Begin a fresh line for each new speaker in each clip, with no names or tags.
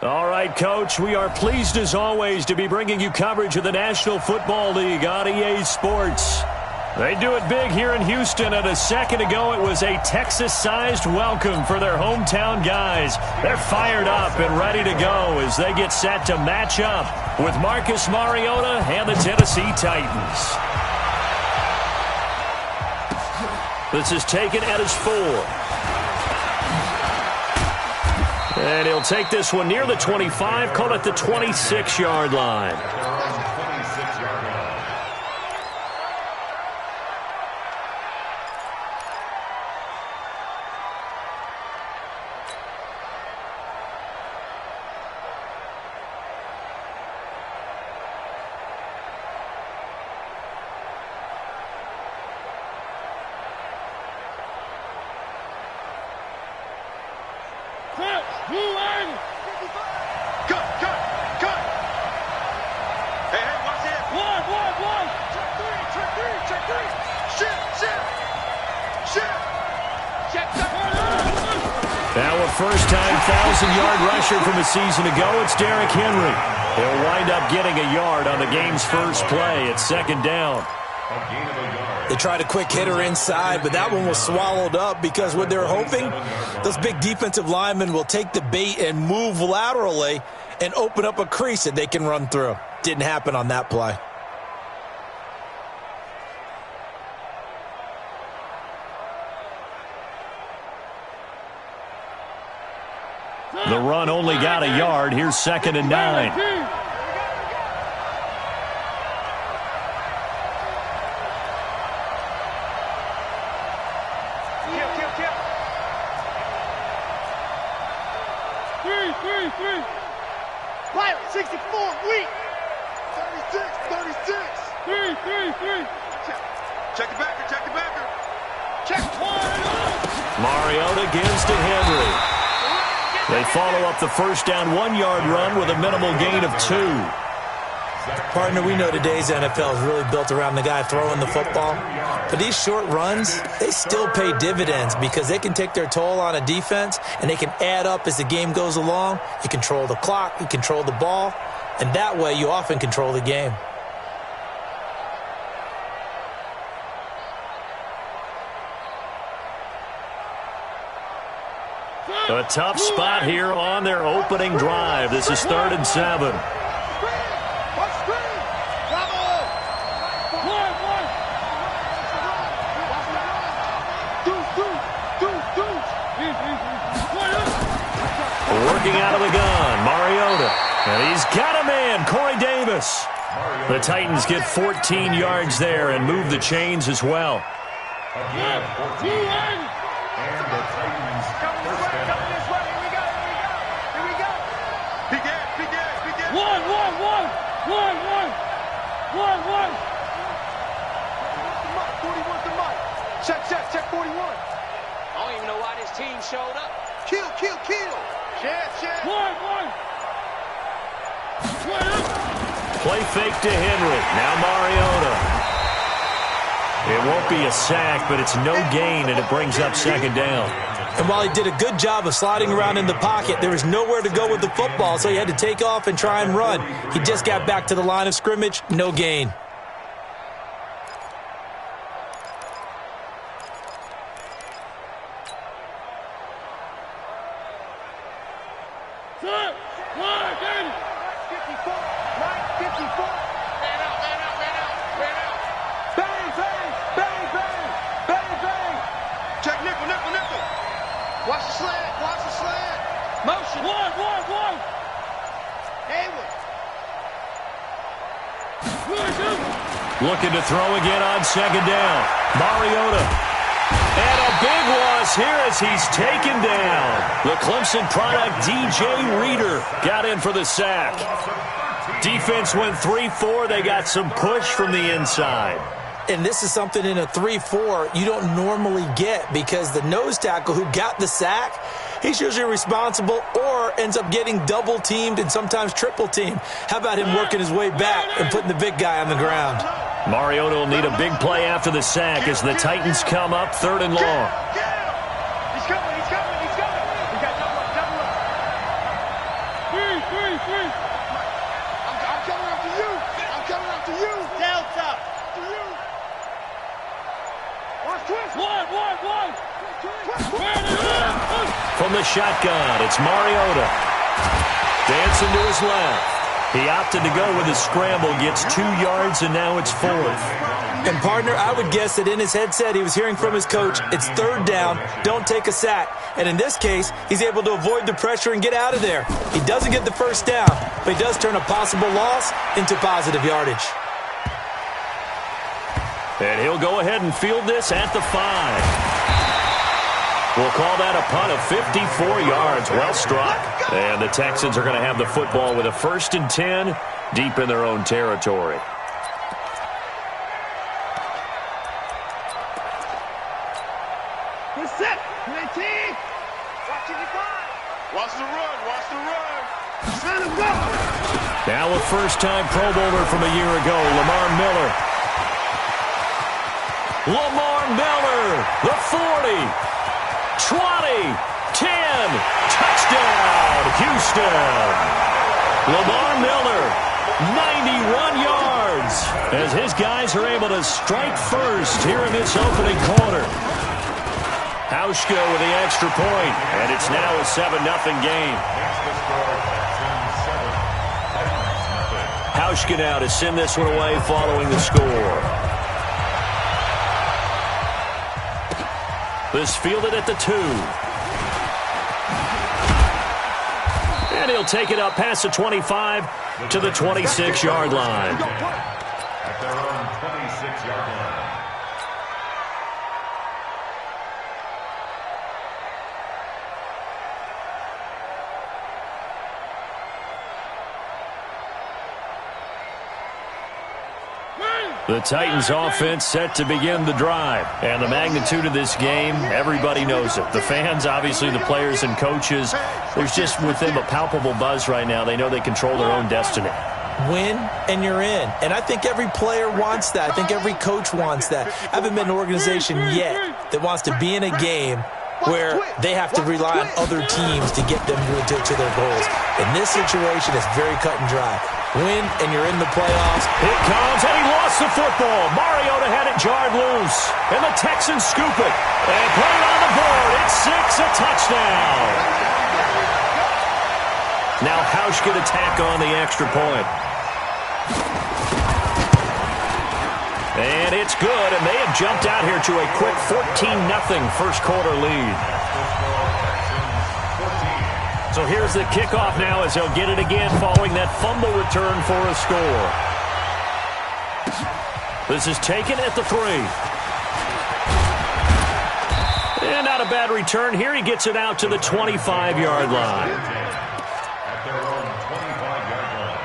All right, Coach, we are pleased as always to be bringing you coverage of the National Football League on EA Sports. They do it big here in Houston, and a second ago it was a Texas-sized welcome for their hometown guys. They're fired up and ready to go as they get set to match up with Marcus Mariota and the Tennessee Titans. This is taken at his 4. And he'll take this one near the 25, call it the 26-yard line. First-time 1,000-yard rusher from a season ago, it's Derrick Henry. He'll wind up getting a yard on the game's first play. It's second down.
They tried a quick hitter inside, but that one was swallowed up because what they're hoping, those big defensive linemen will take the bait and move laterally and open up a crease that they can run through. Didn't happen on that play.
The run only got a yard. Here's 2nd and 9.
Fire, 64, weak. 36. 3. Check the backer. Check.
Mariota gives to Henry. They follow up the first down 1-yard run with a minimal gain of 2.
Partner, we know today's NFL is really built around the guy throwing the football. But these short runs, they still pay dividends because they can take their toll on a defense and they can add up as the game goes along. You control the clock, you control the ball, and that way you often control the game.
A tough spot here on their opening drive. This is 3rd and 7. Working out of the gun, Mariota. And he's got a man, Corey Davis. The Titans get 14 yards there and move the chains as well.
Check 41. I don't even know why this team showed up. Kill. Check. One.
Play fake to Henry. Now Mariota. It won't be a sack, but it's no gain, and it brings up 2nd down.
And while he did a good job of sliding around in the pocket, there was nowhere to go with the football, so he had to take off and try and run. He just got back to the line of scrimmage, no gain.
Looking to throw again on 2nd down. Mariota. And a big loss here as he's taken down. The Clemson product, DJ Reader, got in for the sack. Defense went 3-4. They got some push from the inside.
And this is something in a 3-4 you don't normally get because the nose tackle who got the sack, he's usually responsible or ends up getting double-teamed and sometimes triple-teamed. How about him working his way back and putting the big guy on the ground?
Mariota will need a big play after the sack as the Titans come up 3rd and long.
He's coming. We got double up.
From the shotgun, it's Mariota. Dancing to his left. He opted to go with his scramble, gets 2 yards, and now it's 4th.
And, partner, I would guess that in his headset he was hearing from his coach, it's 3rd down, don't take a sack. And in this case, he's able to avoid the pressure and get out of there. He doesn't get the 1st down, but he does turn a possible loss into positive yardage.
And he'll go ahead and field this at the 5. We'll call that a punt of 54 yards. Well struck. And the Texans are going to have the football with a 1st and 10 deep in their own territory.
Watch the run. Watch the run.
Now a first-time Pro Bowler from a year ago, Lamar Miller. Lamar Miller, the 40, 20, 10, touchdown, Houston. Lamar Miller, 91 yards, as his guys are able to strike first here in this opening quarter. Hauschka with the extra point, and it's now a 7-0 game. Hauschka now to send this one away following the score. This fielded at the 2. And he'll take it up past the 25 to the 26-yard line.
At their own 26-yard line.
The Titans offense set to begin the drive. And the magnitude of this game, everybody knows it. The fans, obviously the players and coaches, there's just with them a palpable buzz right now. They know they control their own destiny.
Win and you're in. And I think every player wants that. I think every coach wants that. I haven't been an organization yet that wants to be in a game where they have to rely on other teams to get them to their goals. In this situation, it's very cut and dry. Win, and you're in the playoffs.
It comes, and he lost the football. Mariota had it jarred loose, and the Texans scoop it. And put it on the board. It's 6, a touchdown. Now Hauschka to tack on the extra point. And it's good, and they have jumped out here to a quick 14-0 first quarter lead. So here's the kickoff now as they'll get it again following that fumble return for a score. This is taken at the 3. And not a bad return here. He gets it out to the 25-yard line.
At their own 25-yard line.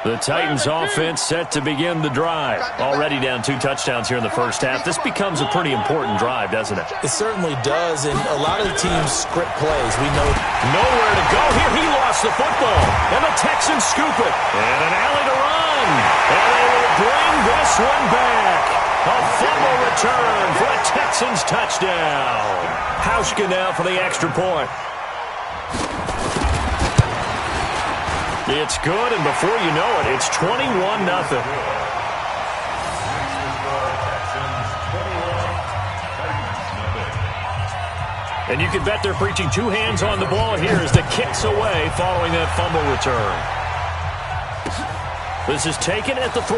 The Titans offense set to begin the drive. Already down 2 touchdowns here in the first half. This becomes a pretty important drive, doesn't it?
It certainly does, and a lot of the teams script plays. We know
nowhere to go here. He lost the football, and the Texans scoop it. And an alley to run. And they will bring this one back. A fumble return for a Texans touchdown. Hauschka now for the extra point. It's good, and before you know it, it's 21-0. And you can bet they're preaching 2 hands on the ball here as the kick's away following that fumble return. This is taken at the 3.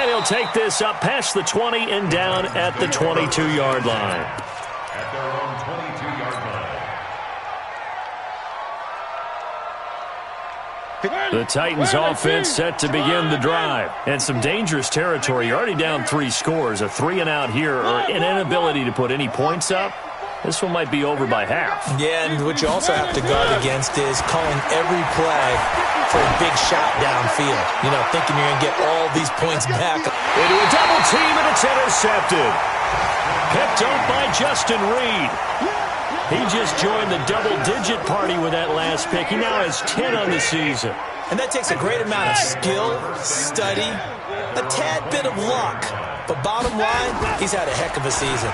And he'll take this up past the 20 and down at the 22-yard line.
At their own 22-yard line.
The Titans offense set to begin the drive. And some dangerous territory. You're already down 3 scores. A 3-and-out here, or an inability to put any points up. This one might be over by half.
Yeah, and what you also have to guard against is calling every play for a big shot downfield. You know, thinking you're going to get all these points back.
Into a double team, and it's intercepted. Picked up by Justin Reed. He just joined the double-digit party with that last pick. He now has 10 on the season.
And that takes a great amount of skill, study, a tad bit of luck. But bottom line, he's had a heck of a season.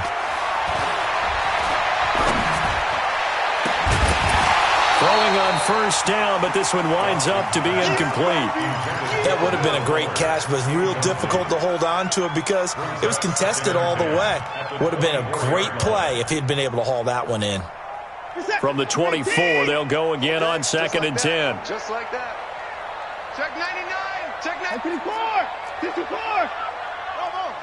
Throwing on first down, but this one winds up to be incomplete.
That would have been a great catch, but it's real difficult to hold on to it because it was contested all the way. Would have been a great play if he'd been able to haul that one in.
From the 24, they'll go again on 2nd and 10.
Just like that. Check 99. Check 94. 54. Almost.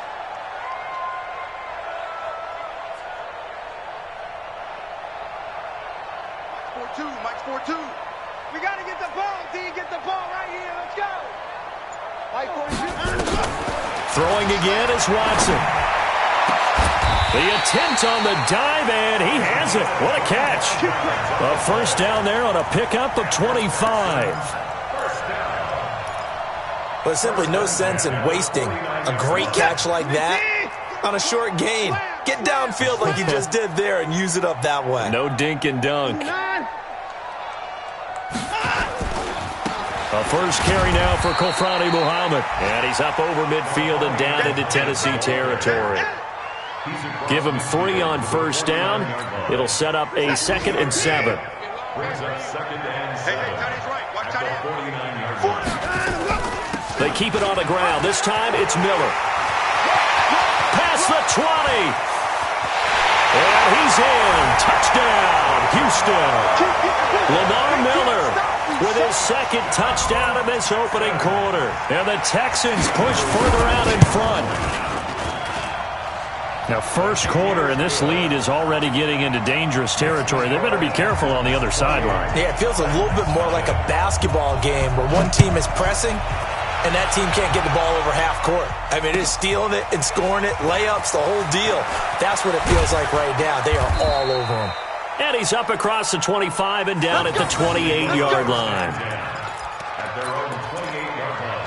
Mike's 4-2. We got to get the ball, D. Get the ball right here. Let's go. Mike 42.
Throwing again is Watson. The attempt on the dive, and he has it. What a catch. A first down there on a pickup of 25.
There's simply no sense in wasting a great catch like that on a short gain. Get downfield like you just did there and use it up that way.
No dink and dunk. A first carry now for Kofrani Muhammad. And he's up over midfield and down into Tennessee territory. Give him 3 on first down. It'll set up a 2nd and 7. They keep it on the ground. This time it's Miller. Past the 20. And he's in. Touchdown, Houston. Lamar Miller with his 2nd touchdown in this opening quarter. And the Texans push further out in front. Now, first quarter, and this lead is already getting into dangerous territory. They better be careful on the other sideline.
Yeah, it feels a little bit more like a basketball game where one team is pressing and that team can't get the ball over half court. I mean, it is stealing it and scoring it, layups, the whole deal. That's what it feels like right now. They are all over him.
And he's up across the 25 and down at the 28-yard line.
At their own 28-yard line.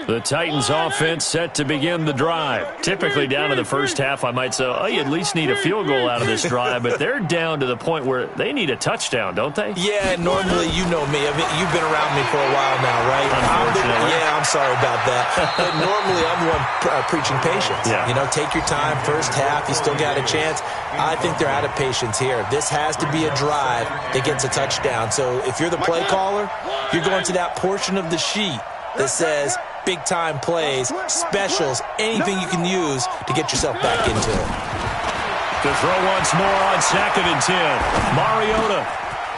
The Titans offense set to begin the drive. Typically down in the first half, I might say, oh, you at least need a field goal out of this drive, but they're down to the point where they need a touchdown, don't they?
Yeah, normally, you know me. I mean, you've been around me for a while now, right?
Unfortunately.
I'm sorry about that. But normally, I'm the one preaching patience.
Yeah.
You know, take your time. First half, you still got a chance. I think they're out of patience here. This has to be a drive that gets a touchdown. So if you're the play caller, you're going to that portion of the sheet that says big-time plays, specials, anything you can use to get yourself back into it.
To throw once more on 2nd and 10. Mariota.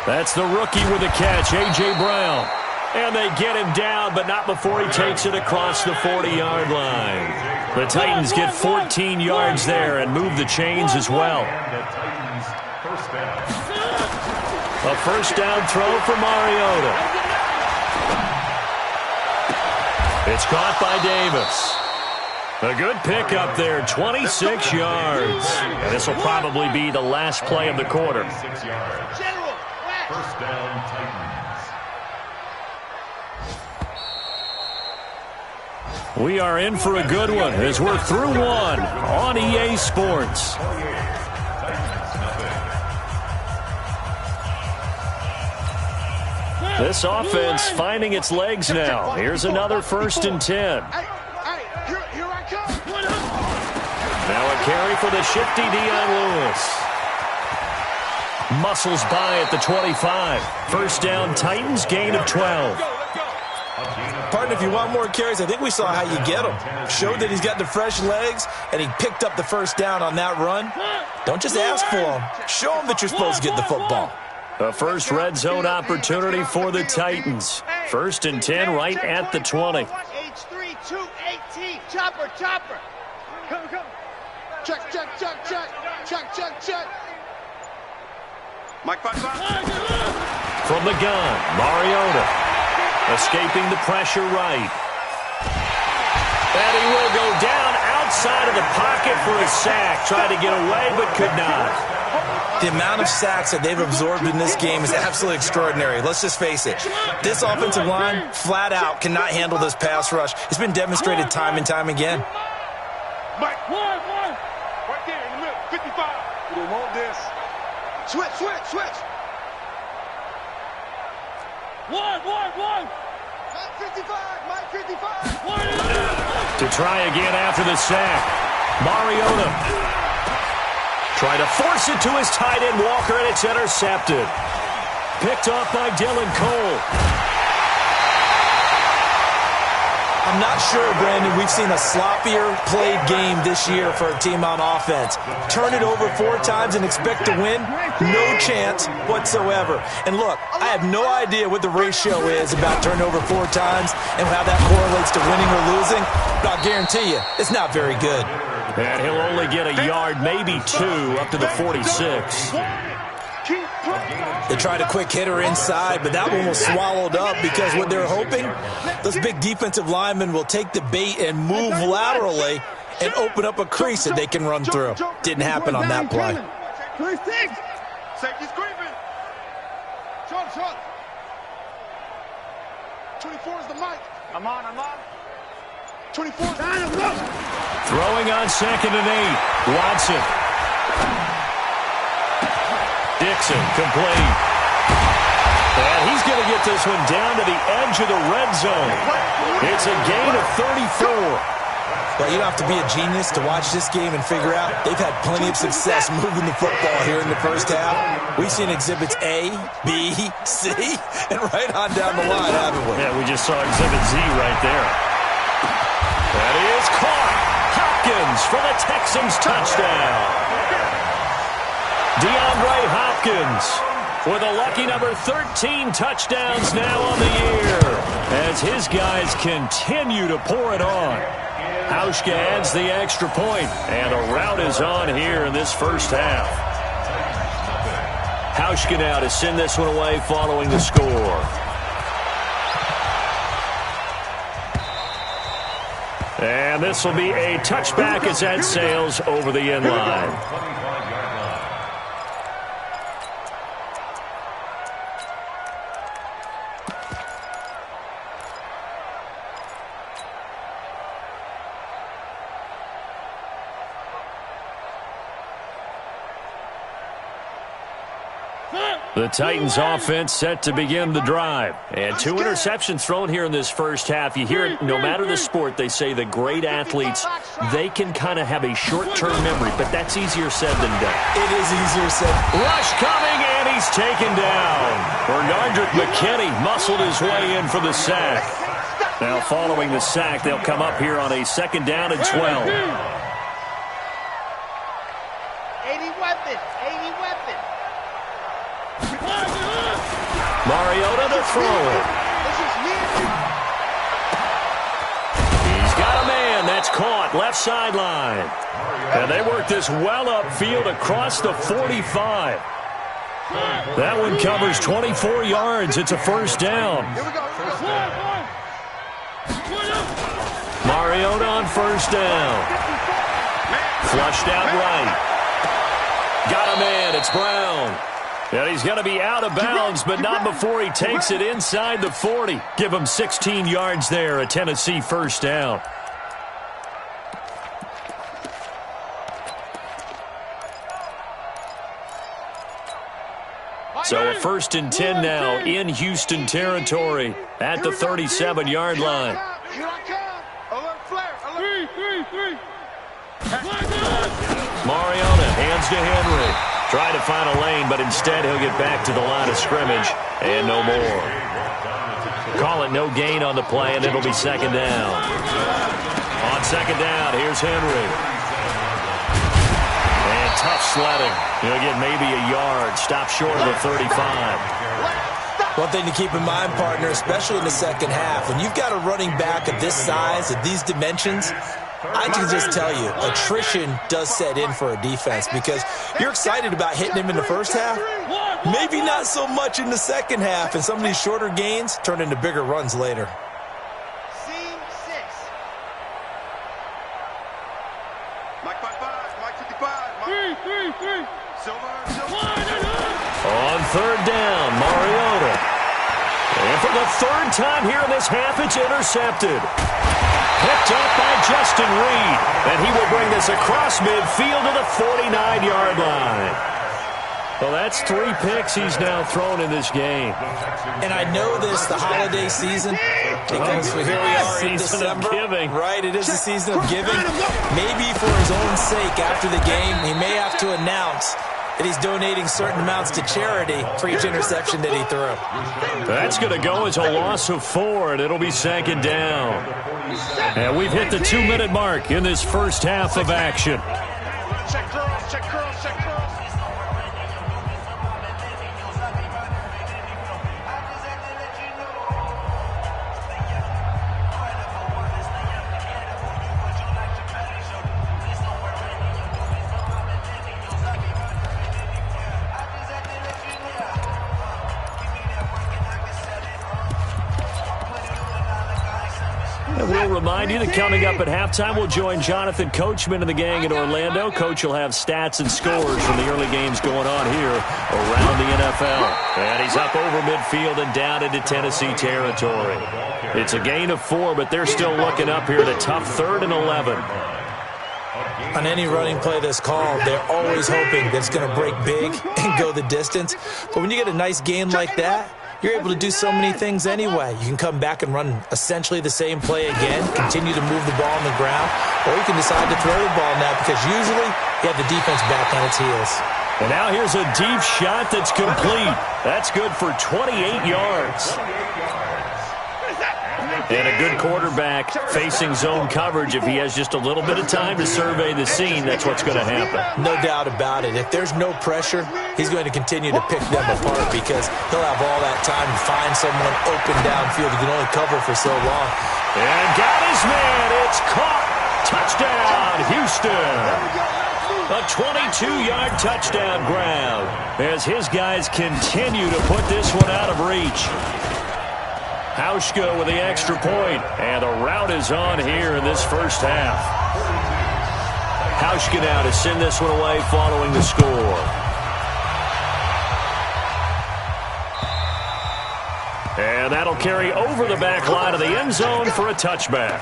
That's the rookie with a catch, A.J. Brown. And they get him down, but not before he takes it across the 40-yard line. The Titans get 14 yards there and move the chains as well. A first down throw for Mariota. It's caught by Davis. A good pickup there, 26 yards. And this will probably be the last play of the quarter.
6 yards. First down, Titans.
We are in for a good one as we're through one on EA Sports. This offense finding its legs now. Here's another 1st and 10. Now a carry for the shifty Dion Lewis. Muscles by at the 25. First down, Titans, gain of 12.
Partner, if you want more carries, I think we saw how you get them. Showed that he's got the fresh legs, and he picked up the first down on that run. Don't just ask for them. Show them that you're supposed to get the football.
A first red zone opportunity for the Titans. 1st and 10 right at the 20.
H3218. Chopper. Come. Check. Mike 5.
From the gun, Mariota. Escaping the pressure right. And he will go down outside of the pocket for a sack. Tried to get away, but could not.
The amount of sacks that they've absorbed in this game is absolutely extraordinary. Let's just face it. This offensive line, flat out, cannot handle this pass rush. It's been demonstrated time and time again.
Mike Switch. One. Mike 55.
To try again after the sack. Mariota. Trying to force it to his tight end, Walker, and it's intercepted. Picked off by Dylan Cole.
I'm not sure, Brandon, we've seen a sloppier played game this year for a team on offense. Turn it over 4 times and expect to win? No chance whatsoever. And look, I have no idea what the ratio is about turnover 4 times and how that correlates to winning or losing, but I'll guarantee you, it's not very good.
And he'll only get a yard, maybe 2, up to the 46.
They tried a quick hitter inside, but that one was swallowed up because what they're hoping, those big defensive linemen will take the bait and move laterally and open up a crease that they can run through. Didn't happen on that play.
Safety's creeping. Short. 24 is the mic. I'm on. 24 is the
Throwing on 2nd and 8. Watson. Dixon, complete. And he's going to get this one down to the edge of the red zone. It's a gain of 34.
Well, you don't have to be a genius to watch this game and figure out they've had plenty of success moving the football here in the first half. We've seen exhibits A, B, C, and right on down the line, haven't we?
Yeah, we just saw exhibit Z right there. That is caught. Hopkins for the Texans touchdown. DeAndre Hopkins with a lucky number 13 touchdowns now on the year as his guys continue to pour it on. Hauschka adds the extra point, and a rout is on here in this first half. Hauschka now to send this one away following the score. And this will be a touchback as that sails over the end line. The Titans offense set to begin the drive. And 2 interceptions thrown here in this first half. You hear it, no matter the sport, they say the great athletes, they can kind of have a short-term memory, but that's easier said than done.
It is easier said.
Rush coming, and he's taken down. Bernardrick McKinney muscled his way in for the sack. Now following the sack, they'll come up here on a 2nd down and 12.
80 weapons.
Mariota to throw it. He's got a man. That's caught. Left sideline. And they work this well upfield across the 45. That one covers 24 yards. It's a first down. Mariota on first down. Flushed out right. Got a man. It's Brown. And he's going to be out of bounds, but not before he takes it inside the 40. Give him 16 yards there, a Tennessee first down. So a 1st and 10 now in Houston territory at the 37-yard line. Mariota hands to Henry. Try to find a lane, but instead he'll get back to the line of scrimmage and no more. Call it no gain on the play, and it'll be 2nd down. On 2nd down, here's Henry. And tough sledding. He'll get maybe a yard. Stop short of the 35.
One thing to keep in mind, partner, especially in the second half, when you've got a running back of this size, of these dimensions, I can just tell you, attrition does set in for a defense because you're excited about hitting him in the first half. Maybe not so much in the second half, and some of these shorter gains turn into bigger runs later.
Scene 6. Mike 55, Mike 55, Mike. Silver.
On 3rd down, Mariota. And for the 3rd time here in this half, it's intercepted. Picked up by Justin Reed, and he will bring this across midfield to the 49-yard line. Well, that's 3 picks he's now thrown in this game.
And I know this, the holiday season, because here we are in December. Right, it is the season of giving. Maybe for his own sake, after the game, he may have to announce that he's donating certain amounts to charity for each interception that he threw.
That's going to go as a loss of 4, and it'll be 2nd down. And we've hit the 2-minute mark in this first half of action.
Check curls, check curls, check curls.
We'll remind you that coming up at halftime, we'll join Jonathan Coachman and the gang in Orlando. Coach will have stats and scores from the early games going on here around the NFL. And he's up over midfield and down into Tennessee territory. It's a gain of 4, but they're still looking up here at a tough 3rd and 11.
On any running play that's called, they're always hoping that it's going to break big and go the distance. But when you get a nice gain like that, you're able to do so many things anyway. You can come back and run essentially the same play again, continue to move the ball on the ground, or you can decide to throw the ball now because usually you have the defense back on its heels.
And now here's a deep shot that's complete. That's good for 28 yards. And a good quarterback facing zone coverage. If he has just a little bit of time to survey the scene, that's what's going to happen.
No doubt about it. If there's no pressure, he's going to continue to pick them apart because he'll have all that time to find someone open downfield. He can only cover for so long.
And got his man. It's caught. Touchdown, Houston. A 22-yard touchdown grab as his guys continue to put this one out of reach. Hauschka with the extra point, and the route is on here in this first half. Hauschka now to send this one away following the score. And that'll carry over the back line of the end zone for a touchback.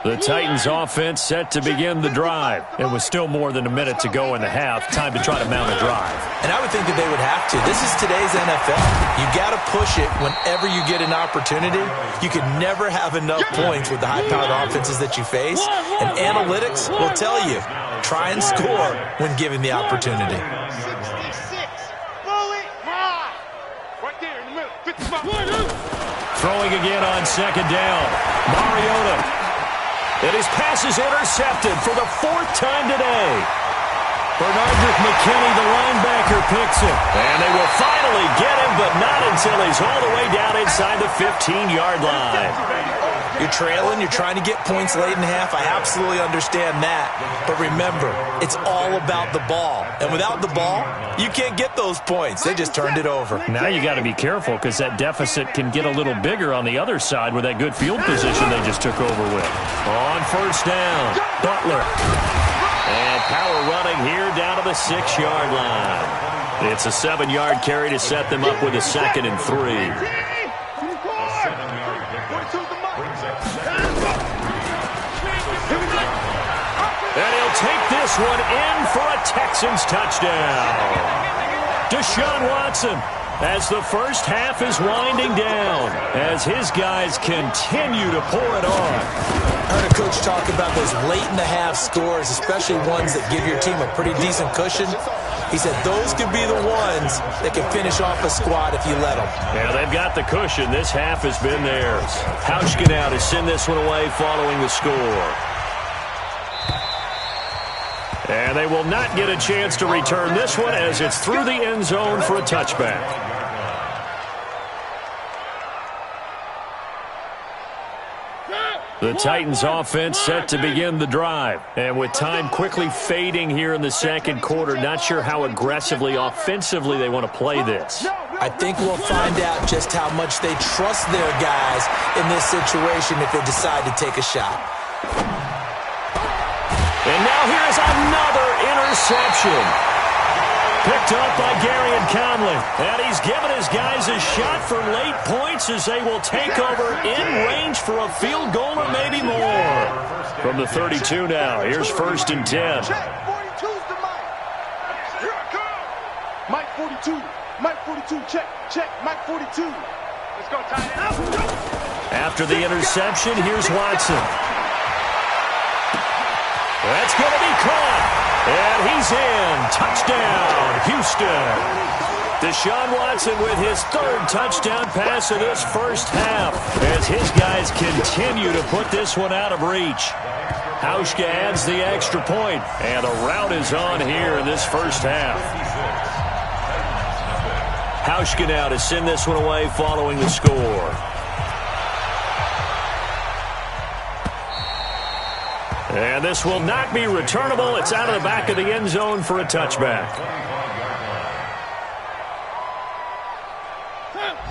The Titans offense set to begin the drive. It was still more than a minute to go in the half. Time to try to mount a drive.
And I would think that they would have to. This is today's NFL. You got to push it whenever you get an opportunity. You can never have enough points with the high-powered offenses that you face. And analytics will tell you, try and score when given the opportunity.
66. Bully high. Right there in the middle. 55.
Throwing again on 2nd down. Mariota. And his pass is intercepted for the 4th time today. Bernardrick McKinney, the linebacker, picks it. And they will finally get him, but not until he's all the way down inside the 15-yard line.
You're trailing, you're trying to get points late in half. I absolutely understand that. But remember, it's all about the ball. And without the ball, you can't get those points. They just turned it over.
Now you got to be careful because that deficit can get a little bigger on the other side with that good field position they just took over with. On 1st down, Butler. And power running here down to the 6-yard line. It's a 7-yard carry to set them up with a 2nd and 3. And he'll take this one in for a Texans touchdown. Deshaun Watson, as the first half is winding down, as his guys continue to pour it on.
I heard a coach talk about those late-in-the-half scores, especially ones that give your team a pretty decent cushion. He said those could be the ones that can finish off a squad if you let them.
Yeah, they've got the cushion. This half has been theirs. Hauschka now to send this one away following the score. And they will not get a chance to return this one as it's through the end zone for a touchback. The Titans offense set to begin the drive. And with time quickly fading here in the 2nd quarter, not sure how aggressively, offensively they want to play this.
I think we'll find out just how much they trust their guys in this situation if they decide to take a shot.
And now here's another interception. Picked up by Gary and Conley. And he's given his guys a shot for late points as they will take over in range for a field goal or maybe more. From the 32 now, here's 1st and 10.
Check, 42's the Mike. Here I come. Mike 42. Mike 42, check, Mike 42. Let's go, tight end.
After the interception, here's Watson. That's going to be caught. And he's in. Touchdown, Houston. Deshaun Watson with his 3rd touchdown pass of this first half as his guys continue to put this one out of reach. Hauschka adds the extra point, and the rout is on here in this first half. Hauschka now to send this one away following the score. And this will not be returnable. It's out of the back of the end zone for a touchback.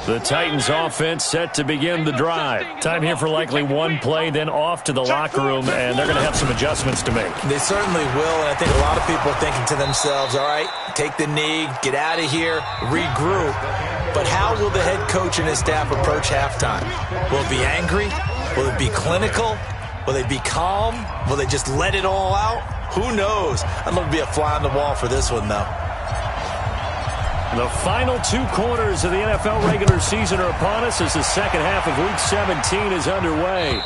The Titans offense set to begin the drive. Time here for likely one play, then off to the locker room, and they're going to have some adjustments to make.
They certainly will, and I think a lot of people are thinking to themselves, all right, take the knee, get out of here, regroup. But how will the head coach and his staff approach halftime? Will it be angry? Will it be clinical? Will they be calm? Will they just let it all out? Who knows? I'd love to be a fly on the wall for this one, though.
The final 2 quarters of the NFL regular season are upon us as the second half of Week 17 is underway.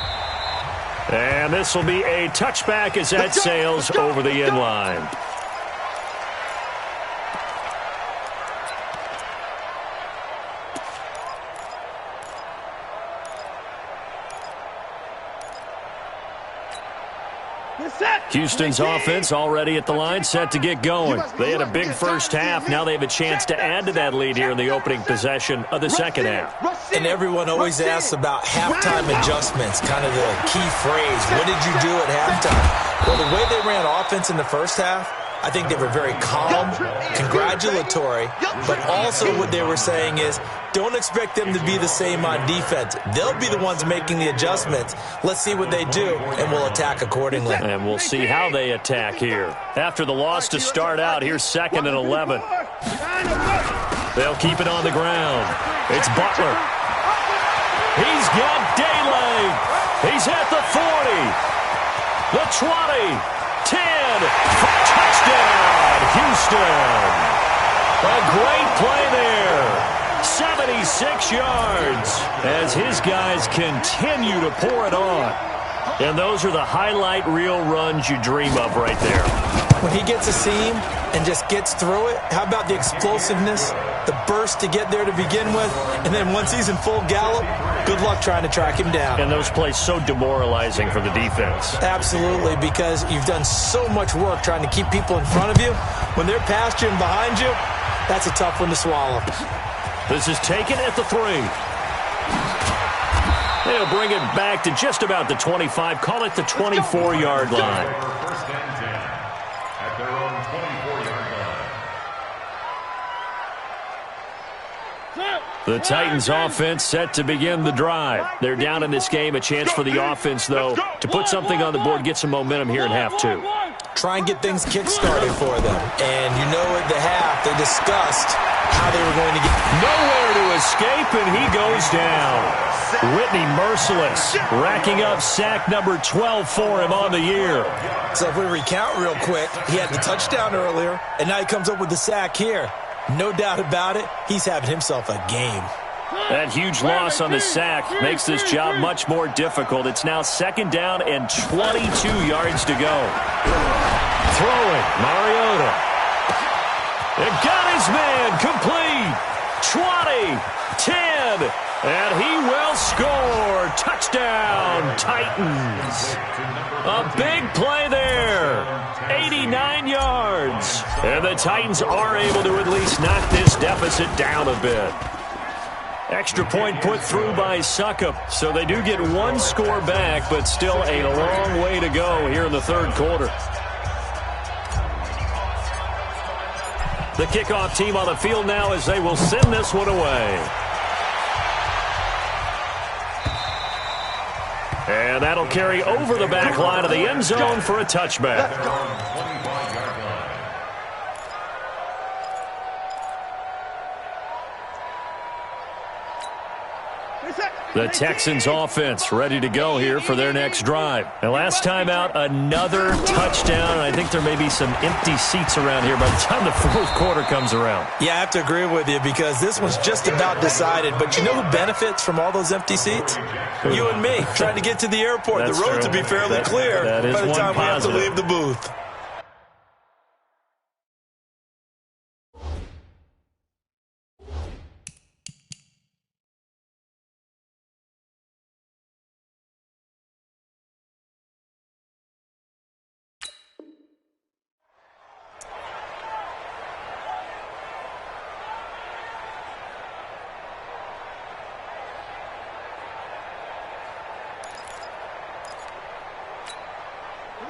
And this will be a touchback as that sails over the end line. Houston's offense already at the line, set to get going. They had a big first half. Now they have a chance to add to that lead here in the opening possession of the second half.
And everyone always asks about halftime adjustments, kind of the key phrase. What did you do at halftime? Well, the way they ran offense in the first half, I think they were very calm, congratulatory, but also what they were saying is, don't expect them to be the same on defense. They'll be the ones making the adjustments. Let's see what they do, and we'll attack accordingly.
And we'll see how they attack here. After the loss to start out, here's 2nd and 11. They'll keep it on the ground. It's Butler. He's got daylight. He's at the 40. The 20. 10. Touchdown, Houston. A great play there. 76 yards as his guys continue to pour it on. And those are the highlight reel runs you dream of right there.
When he gets a seam and just gets through it, how about the explosiveness, the burst to get there to begin with, and then once he's in full gallop, good luck trying to track him down.
And those plays so demoralizing for the defense.
Absolutely, because you've done so much work trying to keep people in front of you. When they're past you and behind you, that's a tough one to swallow.
This is taken at the 3. They'll bring it back to just about the 25. Call it the 24-yard line.
First and 10 at their own 24-yard line.
The Titans offense set to begin the drive. They're down in this game. A chance for the offense, though, to put something on the board, get some momentum here in half 2.
Try and get things kick-started for them. And you know at the half, they discussed how they were going to get
nowhere to escape, and he goes down. Whitney merciless, racking up sack number 12 for him on the year.
So if we recount real quick, he had the touchdown earlier, and now he comes up with the sack here. No doubt about it, he's having himself a game.
That huge loss on the sack makes this job much more difficult. It's now 2nd down and 22 yards to go. Throwing, Mariota. It got his man complete. 20, 10, and he will score. Touchdown, Titans. A big play there. 89 yards. And the Titans are able to at least knock this deficit down a bit. Extra point put through by Suckup. So they do get one score back, but still a long way to go here in the 3rd quarter. The kickoff team on the field now as they will send this one away. And that'll carry over the back line of the end zone for a touchback. The Texans offense ready to go here for their next drive. And last time out, another touchdown. And I think there may be some empty seats around here by the time the fourth quarter comes around.
Yeah, I have to agree with you because this one's just about decided. But you know who benefits from all those empty seats? You and me, trying to get to the airport. The roads will be fairly clear by the time we have to leave the booth.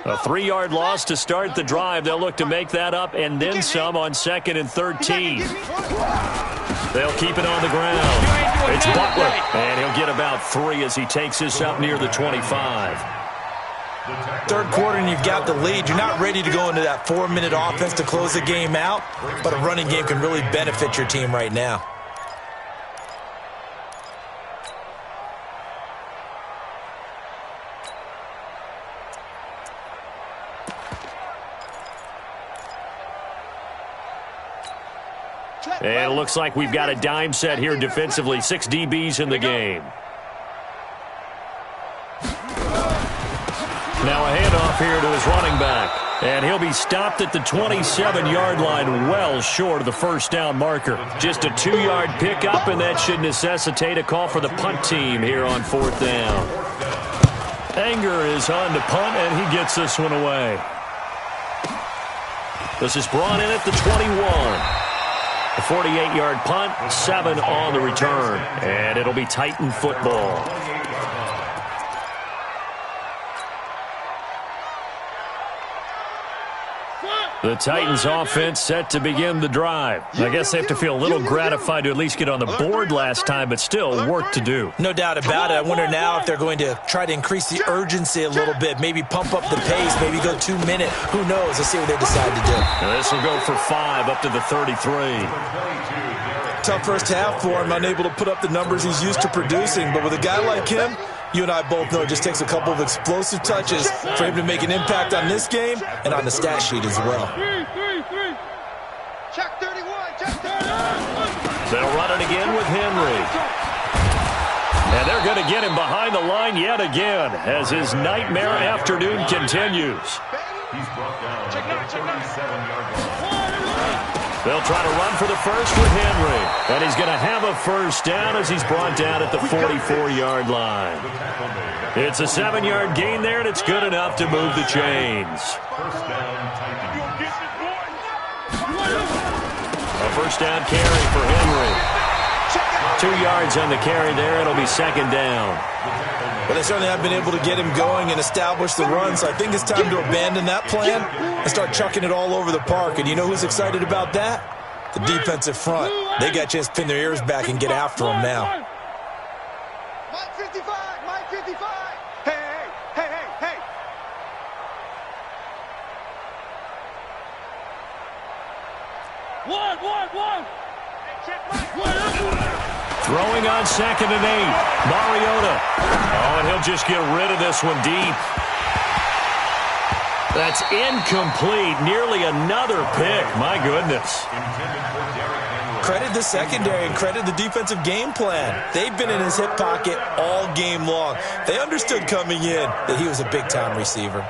A 3-yard loss to start the drive. They'll look to make that up and then some on 2nd and 13. They'll keep it on the ground. It's Butler, and he'll get about 3 as he takes this up near the 25.
Third quarter and you've got the lead. You're not ready to go into that 4-minute offense to close the game out, but a running game can really benefit your team right now.
And it looks like we've got a dime set here defensively. 6 DBs in the game. Now a handoff here to his running back. And he'll be stopped at the 27-yard line, well short of the first down marker. Just a 2-yard pickup, and that should necessitate a call for the punt team here on 4th down. Anger is on to punt, and he gets this one away. This is brought in at the 21. A 48-yard punt, 7 on the return. And it'll be Titan football. The Titans offense set to begin the drive. I guess they have to feel a little gratified to at least get on the board last time, but still work to do.
No doubt about it. I wonder now if they're going to try to increase the urgency a little bit, maybe pump up the pace, maybe go 2-minute. Who knows? Let's see what they decide to do.
Now this will go for 5 up to the 33.
Tough first half for him, unable to put up the numbers he's used to producing, but with a guy like him, you and I both know it just takes a couple of explosive touches for him to make an impact on this game and on the stat sheet as well.
Check 31, check 31.
They'll run it again with Henry. And they're going to get him behind the line yet again as his nightmare afternoon continues.
He's brought down at the 37-yard line.
They'll try to run for the first with Henry. And he's going to have a first down as he's brought down at the 44-yard line. It's a 7-yard gain there, and it's good enough to move the chains.
First down, Titans.
A first down carry for Henry. 2 yards on the carry there. It'll be 2nd down.
But they certainly have been able to get him going and establish the run, so I think it's time to abandon that plan and start chucking it all over the park. And you know who's excited about that? The defensive front. They got a chance to pin their ears back and get after him now.
Mike 55, Mike 55. Hey, hey, hey, hey, hey. One. Hey, check Mike.
Throwing on 2nd and 8. Mariota. Oh, and he'll just get rid of this one deep. That's incomplete. Nearly another pick. My goodness.
Credit the secondary and credit the defensive game plan. They've been in his hip pocket all game long. They understood coming in that he was a big-time receiver.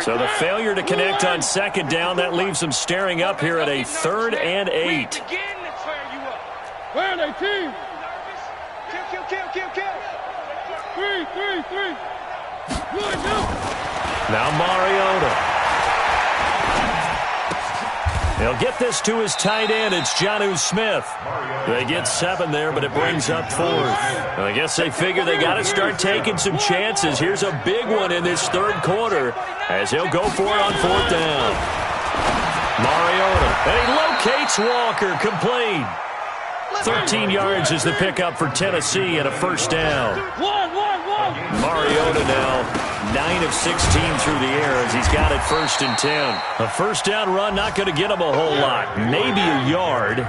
So the failure to connect on 2nd down, that leaves them staring up here at a 3rd and 8.
Where are they, team? Kill. 3.
Now Mariota. He'll get this to his tight end. It's Jonnu Smith. They get 7 there, but it brings up 4th. I guess they figure they got to start taking some chances. Here's a big one in this 3rd quarter as he'll go for it on 4th down. Mariota. And he locates Walker. Complete. 13 yards is the pickup for Tennessee and a first down. Mariota now 9 of 16 through the air as he's got it 1st and 10. A first down run not going to get him a whole lot. Maybe a yard.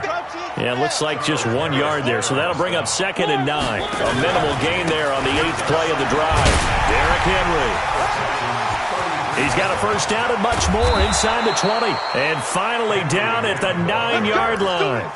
Yeah, it looks like just 1 yard there, so that'll bring up 2nd and 9. A minimal gain there on the 8th play of the drive. Derrick Henry. He's got a first down and much more inside the 20. And finally down at the 9-yard line.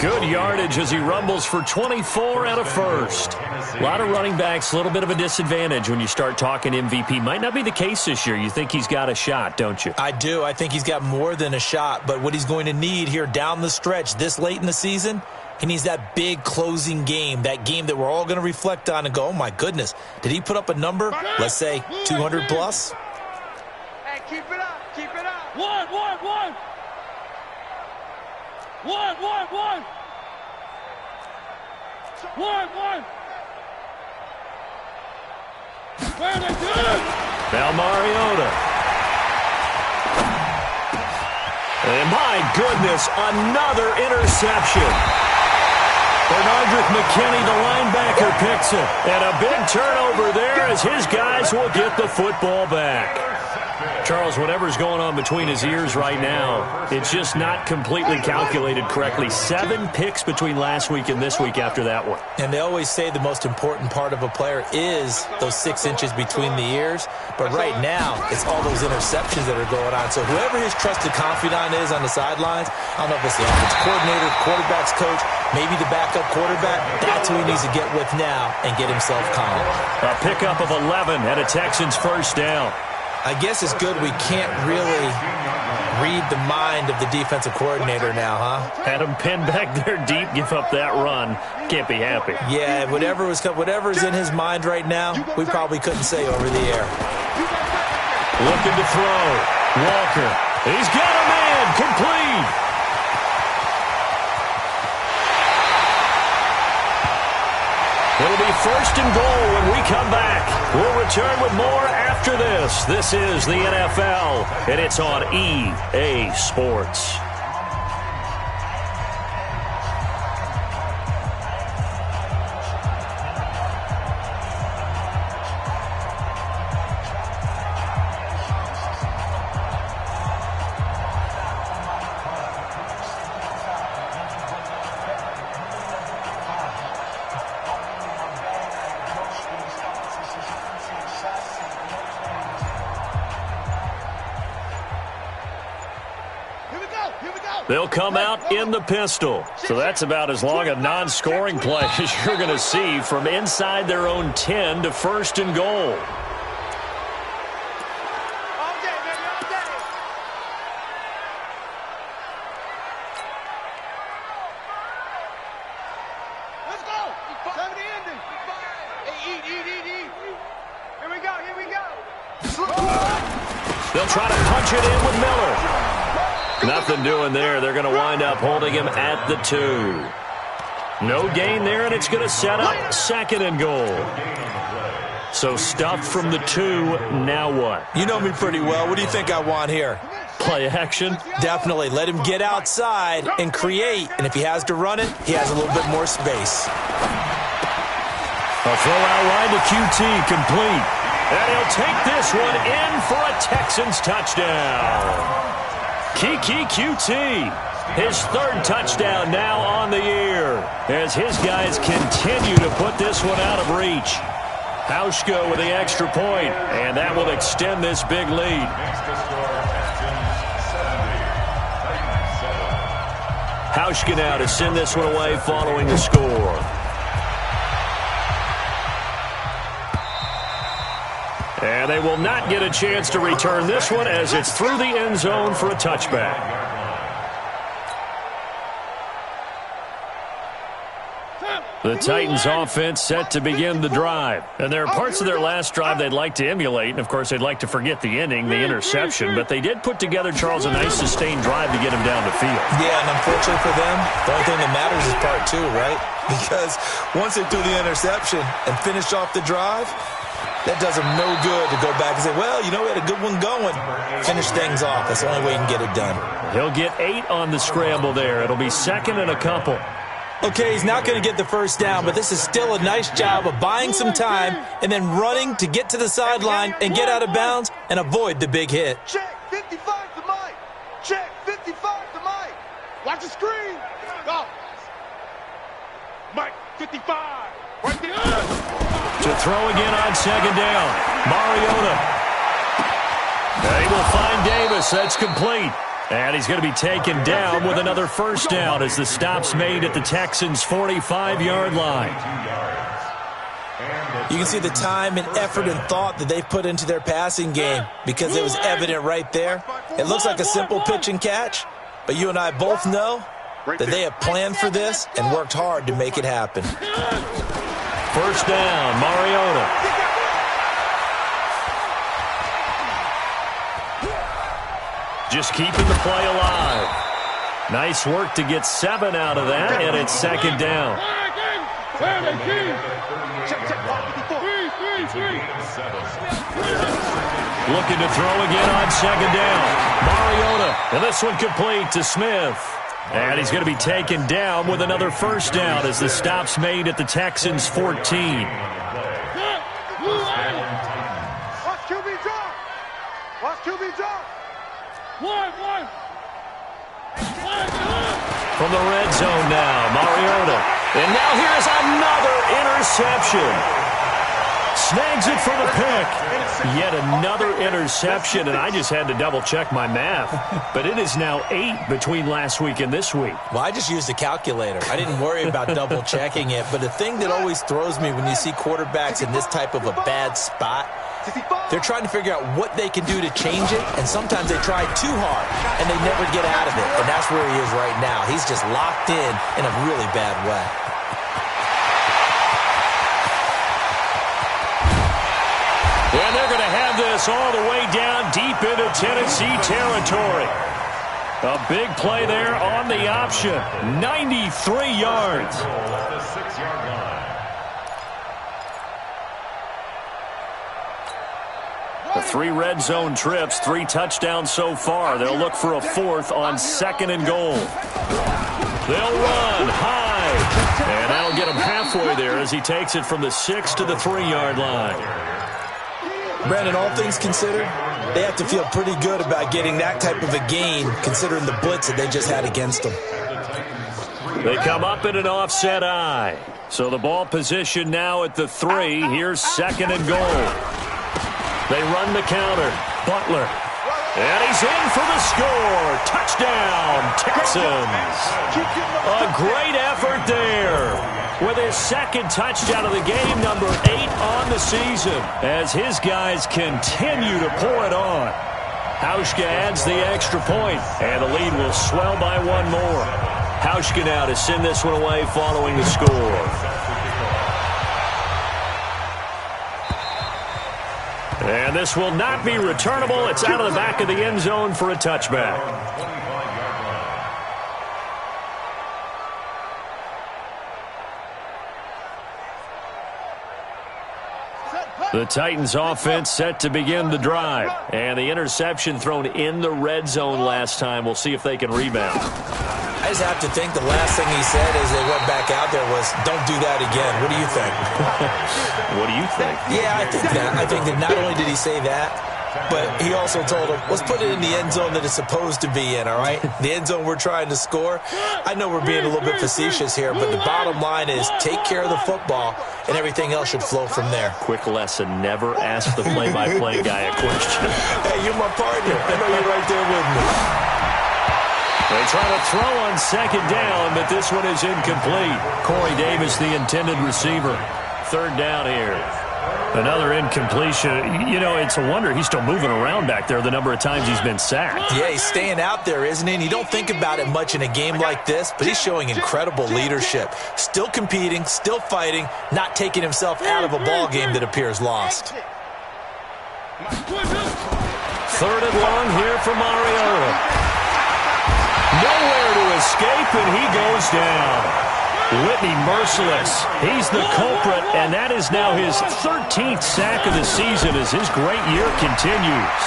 Good yardage as he rumbles for 24 and a first. A lot of running backs, a little bit of a disadvantage when you start talking MVP. Might not be the case this year. You think he's got a shot, don't you?
I do. I think he's got more than a shot. But what he's going to need here down the stretch this late in the season, he needs that big closing game, that game that we're all going to reflect on and go, oh, my goodness, did he put up a number, let's say 200 plus?
Hey, keep it up. Keep it up.
One. Where they good?
Now Mariota. And my goodness, another interception. Bernardrick McKinney, the linebacker, picks it. And a big turnover there as his guys will get the football back. Charles, whatever's going on between his ears right now, it's just not completely calculated correctly. 7 picks between last week and this week after that one.
And they always say the most important part of a player is those 6 inches between the ears. But right now, it's all those interceptions that are going on. So whoever his trusted confidant is on the sidelines, I don't know if it's the offensive coordinator, quarterback's coach, maybe the backup quarterback, that's who he needs to get with now and get himself calm.
A pickup of 11 and a Texans first down.
I guess it's good we can't really read the mind of the defensive coordinator now, huh?
Had him pinned back there deep, give up that run. Can't be happy.
Yeah, whatever's in his mind right now, we probably couldn't say over the air.
Looking to throw. Walker. He's got a man. Complete. It'll be first and goal when we come back. We'll return with more after this. This is the NFL, and it's on EA Sports. They'll come out in the pistol. So that's about as long a non-scoring play as you're going to see from inside their own 10 to first and goal.
All day, baby, all day. Let's go. Time to end it. Hey, eat. Here we go.
They'll try to punch it in with Miller. Nothing doing there. They're going to wind up holding him at the 2. No gain there, and it's going to set up second and goal. So stuffed from the 2. Now what?
You know me pretty well. What do you think I want here?
Play action?
Definitely. Let him get outside and create. And if he has to run it, he has a little bit more space.
A throw out line to QT, complete. And he'll take this one in for a Texans touchdown. Kiki QT, his 3rd touchdown now on the year as his guys continue to put this one out of reach. Hauschka with the extra point, and that will extend this big lead. Hauschka now to send this one away following the score. And they will not get a chance to return this one as it's through the end zone for a touchback. The Titans offense set to begin the drive. And there are parts of their last drive they'd like to emulate. And, of course, they'd like to forget the ending, the interception. But they did put together, Charles, a nice sustained drive to get him down the field.
Yeah, and unfortunately for them, the only thing that matters is part 2, right? Because once they threw the interception and finished off the drive, that does him no good to go back and say, well, you know, we had a good one going. Finish things off. That's the only way you can get it done.
He'll get 8 on the scramble there. It'll be second and a couple.
Okay, he's not going to get the first down, but this is still a nice job of buying some time and then running to get to the sideline and get out of bounds and avoid the big hit.
Check 55 to Mike. Check 55 to Mike. Watch the screen. Go. Mike, 55. Right there.
To throw again on second down. Mariota. They will find Davis. That's complete. And he's going to be taken down with another first down as the stop's made at the Texans' 45-yard line.
You can see the time and effort and thought that they've put into their passing game because it was evident right there. It looks like a simple pitch and catch, but you and I both know that they have planned for this and worked hard to make it happen.
First down, Mariota. Just keeping the play alive. Nice work to get 7 out of that, and it's second down. Looking to throw again on second down. Mariota, and this one complete to Smith. And he's going to be taken down with another first down as the stop's made at the Texans' 14.
Watch QB drop. Watch QB drop.
From the red zone now, Mariota. And now here's another interception. Snags it for the pick. Yet another interception, and I just had to double-check my math. But it is now 8 between last week and this week.
Well, I just used a calculator. I didn't worry about double-checking it. But the thing that always throws me when you see quarterbacks in this type of a bad spot, they're trying to figure out what they can do to change it, and sometimes they try too hard, and they never get out of it. And that's where he is right now. He's just locked in a really bad way.
And they're going to have this all the way down deep into Tennessee territory. A big play there on the option. 93 yards. The 3 red zone trips, 3 touchdowns so far. They'll look for a 4th on second and goal. They'll run high. And that'll get him halfway there as he takes it from the 6 to the 3-yard line.
Brandon, all things considered, they have to feel pretty good about getting that type of a game considering the blitz that they just had against them.
They come up in an offset eye. So the ball position now at the 3. Here's second and goal. They run the counter. Butler. And he's in for the score. Touchdown, Texans. A great effort there. With his second touchdown of the game, number 8 on the season, as his guys continue to pour it on. Hauschka adds the extra point, and the lead will swell by 1 more. Hauschka now to send this one away following the score. And this will not be returnable. It's out of the back of the end zone for a touchback. The Titans offense set to begin the drive. And the interception thrown in the red zone last time. We'll see if they can rebound.
I just have to think the last thing he said as they went back out there was, don't do that again. What do you think?
What do you think?
Yeah, I think that. I think that not only did he say that, but he also told him, let's put it in the end zone that it's supposed to be in, all right? The end zone we're trying to score. I know we're being a little bit facetious here, but the bottom line is take care of the football, and everything else should flow from there.
Quick lesson, never ask the play-by-play guy a question.
Hey, you're my partner. I know you're right there with me.
They try to throw on second down, but this one is incomplete. Corey Davis, the intended receiver. Third down here. Another incompletion. You know, it's a wonder he's still moving around back there the number of times he's been sacked.
Yeah, he's staying out there, isn't he? And you don't think about it much in a game like this, but he's showing incredible leadership. Still competing, still fighting, not taking himself out of a ball game that appears lost.
Third and long here for Mariota. Nowhere to escape, and he goes down. Whitney merciless. He's the culprit, and that is now his 13th sack of the season as his great year continues.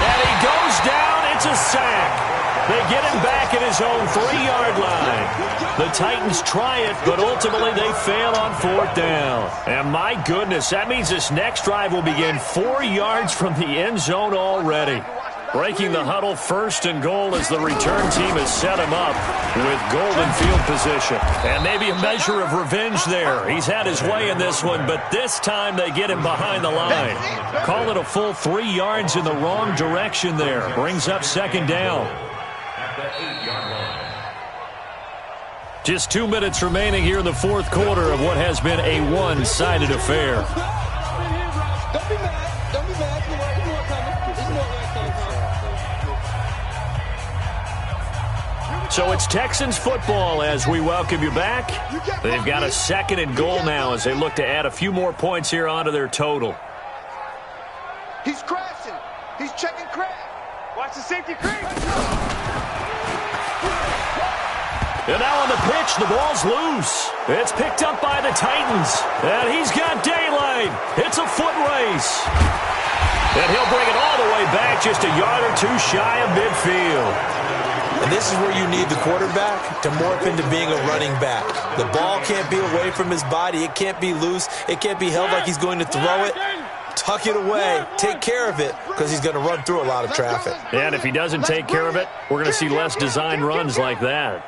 And he goes down. It's a sack. They get him back at his own 3-yard line. The Titans try it, but ultimately they fail on 4th down. And my goodness, that means this next drive will begin 4 yards from the end zone already. Breaking the huddle, 1st and goal as the return team has set him up with golden field position. And maybe a measure of revenge there. He's had his way in this one, but this time they get him behind the line. Call it a full 3 yards in the wrong direction there. Brings up 2nd down.
At the 8-yard line.
Just 2 minutes remaining here in the 4th quarter of what has been a one-sided affair.
Don't be mad. Don't be mad. You know where it's coming. It's more where it's coming from.
So it's Texans football as we welcome you back. They've got a 2nd and goal now as they look to add a few more points here onto their total.
He's crashing. He's checking crash. Watch the safety creep.
And now on the pitch, the ball's loose. It's picked up by the Titans. And he's got daylight. It's a foot race. And he'll bring it all the way back just a yard or 2 shy of midfield.
And this is where you need the quarterback to morph into being a running back. The ball can't be away from his body. It can't be loose. It can't be held like he's going to throw it. Tuck it away. Take care of it because he's going to run through a lot of traffic.
And if he doesn't take care of it, we're going to see less design runs like that.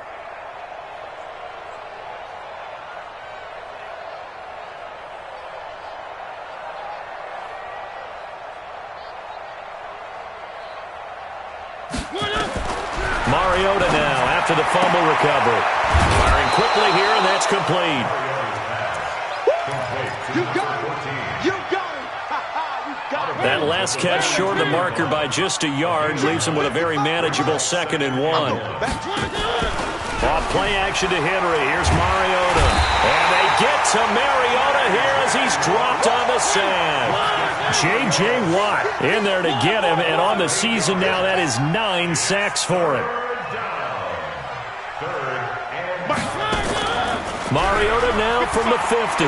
Mariota now after the fumble recovery. Firing quickly here, and that's complete.
You got it. You got it. You got it.
That last catch short of the marker by just a yard leaves him with a very manageable 2nd and 1. Off play action to Henry. Here's Mariota. And they get to Mariota here as he's dropped on the sand. J.J. Watt in there to get him, and on the season now, that is 9 sacks for him. Mariota now from the 50.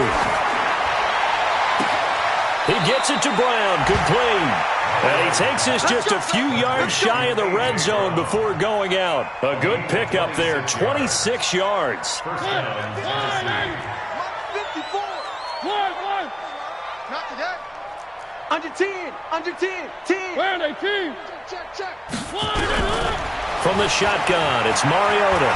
He gets it to Brown, complete. And he takes us just a few yards shy of the red zone before going out. A good pickup there, 26 yards.
54. Not today. Under 10. Under 10. 10. Where are they, 10? Check.
From the shotgun, it's Mariota.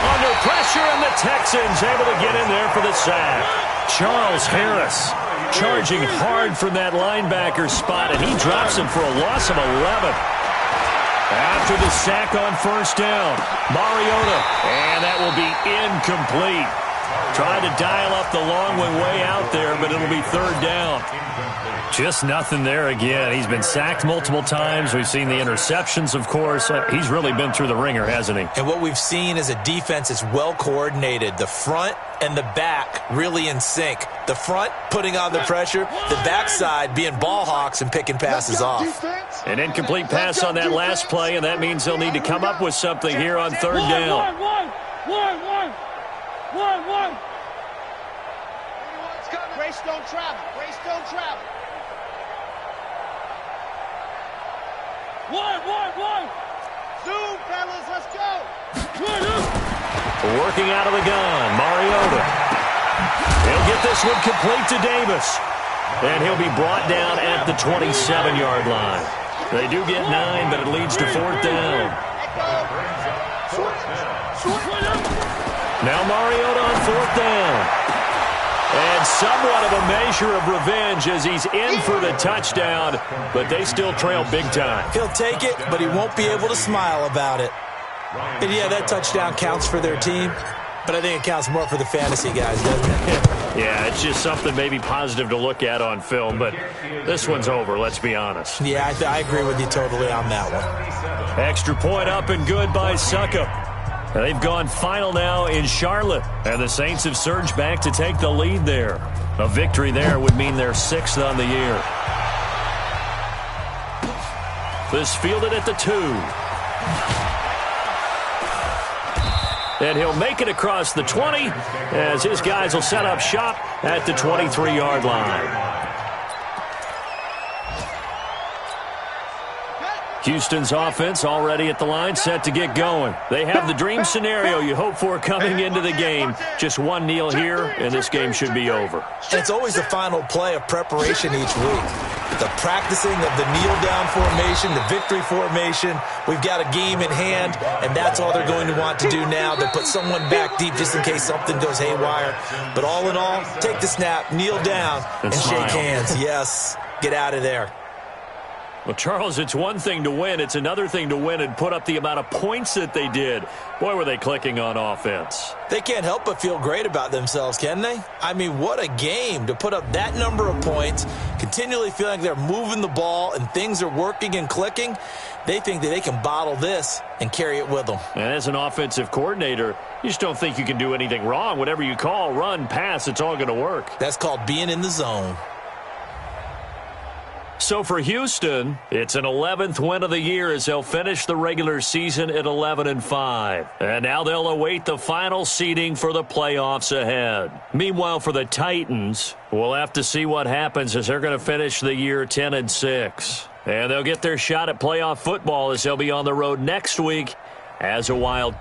Under pressure, and the Texans able to get in there for the sack. Charles Harris charging hard from that linebacker spot, and he drops him for a loss of 11. After the sack on 1st down, Mariota, and that will be incomplete. Tried to dial up the long one way out there, but it'll be 3rd down. Just nothing there again. He's been sacked multiple times. We've seen the interceptions, of course. He's really been through the ringer, hasn't he?
And what we've seen is a defense that's well coordinated. The front and the back really in sync. The front putting on the pressure, the backside being ball hawks and picking passes off.
An incomplete pass on that last play, and that means they'll need to come up with something here on 3rd down.
Grace don't travel. Grace don't travel. One. Zoom, fellas, let's go.
Working out of the gun, Mariota. He'll get this one complete to Davis. And he'll be brought down at the 27-yard line. They do get 9, but it leads to 4th down. Now Mariota on 4th down. And somewhat of a measure of revenge as he's in for the touchdown, but they still trail big time.
He'll take it, but he won't be able to smile about it. And yeah, that touchdown counts for their team, but I think it counts more for the fantasy guys, doesn't it?
Yeah, it's just something maybe positive to look at on film, but this one's over, let's be honest.
Yeah, I agree with you totally on that one.
Extra point up and good by Suckup. They've gone final now in Charlotte, and the Saints have surged back to take the lead there. A victory there would mean they're 6th on the year. This fielded at the 2. And he'll make it across the 20 as his guys will set up shop at the 23-yard line. Houston's offense already at the line, set to get going. They have the dream scenario you hope for coming into the game. Just one kneel here, and this game should be over.
And it's always the final play of preparation each week. the practicing of the kneel-down formation, the victory formation. We've got a game in hand, and that's all they're going to want to do now. They'll put someone back deep just in case something goes haywire. But all in all, take the snap, kneel down, and shake hands. Yes, get out of there.
Well, Charles, it's one thing to win. It's another thing to win and put up the amount of points that they did. Boy, were they clicking on offense.
They can't help but feel great about themselves, can they? I mean, what a game to put up that number of points, continually feeling like they're moving the ball and things are working and clicking. They think that they can bottle this and carry it with them.
And as an offensive coordinator, you just don't think you can do anything wrong. Whatever you call, run, pass, it's all going to work.
That's called being in the zone.
So for Houston, it's an 11th win of the year as they'll finish the regular season at 11-5. And now they'll await the final seeding for the playoffs ahead. Meanwhile, for the Titans, we'll have to see what happens as they're going to finish the year 10-6. And they'll get their shot at playoff football as they'll be on the road next week as a Wild.